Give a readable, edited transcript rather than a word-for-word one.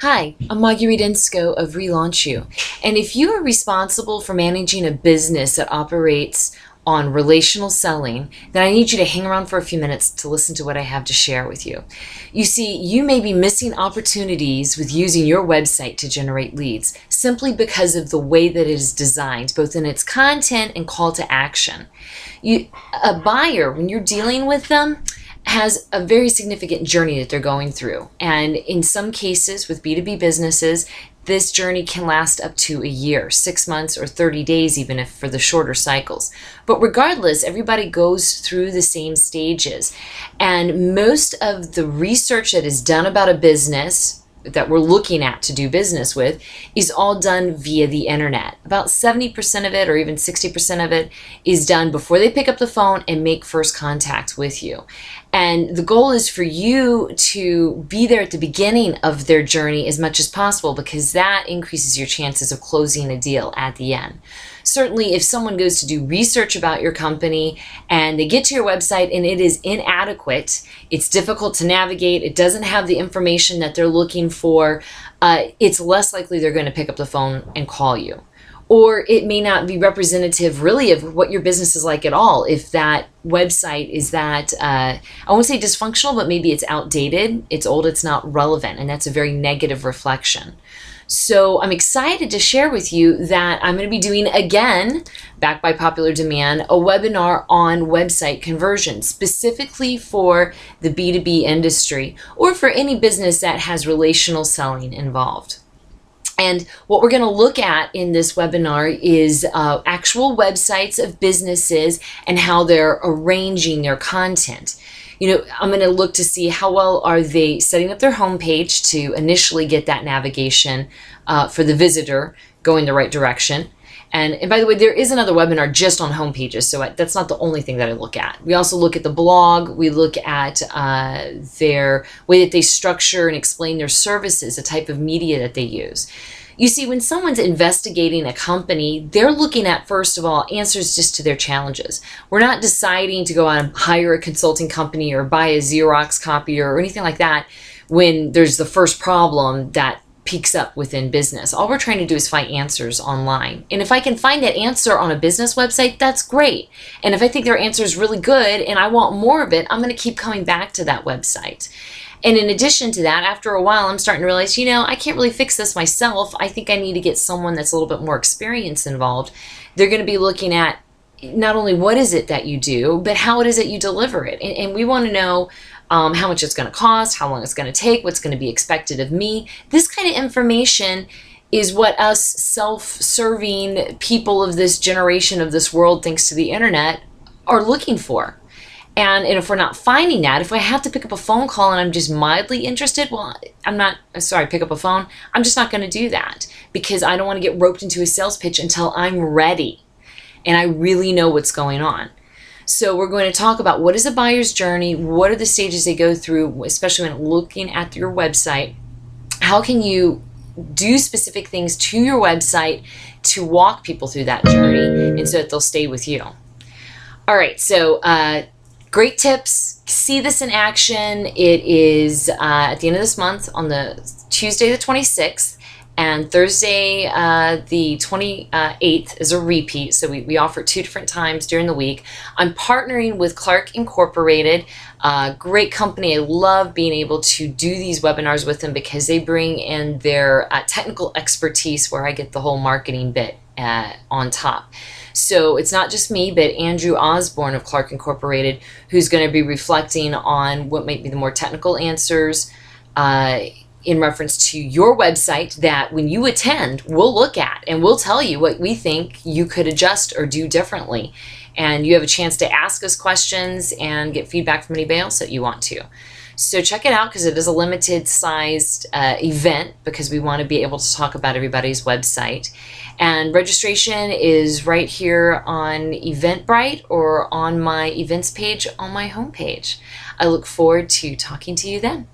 Hi, I'm Marguerite Insco of Relaunch You. And if you are responsible for managing a business that operates on relational selling, then I need you to hang around for a few minutes to listen to what I have to share with you. You see, you may be missing opportunities with using your website to generate leads simply because of the way that it is designed, both in its content and call to action. A buyer, when you're dealing with them, has a very significant journey that they're going through. And in some cases with B2B businesses, this journey can last up to a year, 6 months, or 30 days, even if for the shorter cycles. But regardless, everybody goes through the same stages. And most of the research that is done about a business that we're looking at to do business with is all done via the internet. About 70% of it, or even 60% of it, is done before they pick up the phone and make first contact with you. And the goal is for you to be there at the beginning of their journey as much as possible, because that increases your chances of closing a deal at the end. Certainly, if someone goes to do research about your company and they get to your website and it is inadequate, it's difficult to navigate, it doesn't have the information that they're looking for, it's less likely they're going to pick up the phone and call you. Or it may not be representative really of what your business is like at all. If that website is that, I won't say dysfunctional, but maybe it's outdated, it's old, it's not relevant, and that's a very negative reflection. So I'm excited to share with you that I'm going to be doing again, backed by popular demand, a webinar on website conversion, specifically for the B2B industry or for any business that has relational selling involved. And what we're going to look at in this webinar is actual websites of businesses and how they're arranging their content. I'm going to look to see how well are they setting up their homepage to initially get that navigation for the visitor going the right direction. And by the way, there is another webinar just on home pages, so that's not the only thing that I look at. We also look at the blog, we look at their way that they structure and explain their services, the type of media that they use. You see, when someone's investigating a company, they're looking at, first of all, answers just to their challenges. We're not deciding to go out and hire a consulting company or buy a Xerox copier or anything like that when there's the first problem that peaks up within business. All we're trying to do is find answers online. And if I can find that answer on a business website, that's great. And if I think their answer is really good and I want more of it, I'm going to keep coming back to that website. And in addition to that, after a while, I'm starting to realize, I can't really fix this myself. I think I need to get someone that's a little bit more experienced involved. They're going to be looking at not only what is it that you do, but how it is that you deliver it. And we want to know how much it's going to cost, how long it's going to take, what's going to be expected of me. This kind of information is what us self-serving people of this generation, of this world, thanks to the internet, are looking for. And if we're not finding that, if I have to pick up a phone call and I'm just mildly interested, well, pick up a phone, I'm just not going to do that, because I don't want to get roped into a sales pitch until I'm ready and I really know what's going on. So we're going to talk about what is a buyer's journey, what are the stages they go through, especially when looking at your website. How can you do specific things to your website to walk people through that journey and so that they'll stay with you. All right, so great tips. See this in action. It is at the end of this month on the Tuesday the 26th. And Thursday, the 28th is a repeat. So we offer 2 different times during the week. I'm partnering with Clark Incorporated, great company. I love being able to do these webinars with them because they bring in their technical expertise, where I get the whole marketing bit on top. So it's not just me, but Andrew Osborne of Clark Incorporated, who's going to be reflecting on what might be the more technical answers in reference to your website that when you attend, we'll look at and we'll tell you what we think you could adjust or do differently. And you have a chance to ask us questions and get feedback from anybody else that you want to. So check it out, because it is a limited sized event, because we want to be able to talk about everybody's website. And registration is right here on Eventbrite or on my events page on my homepage. I look forward to talking to you then.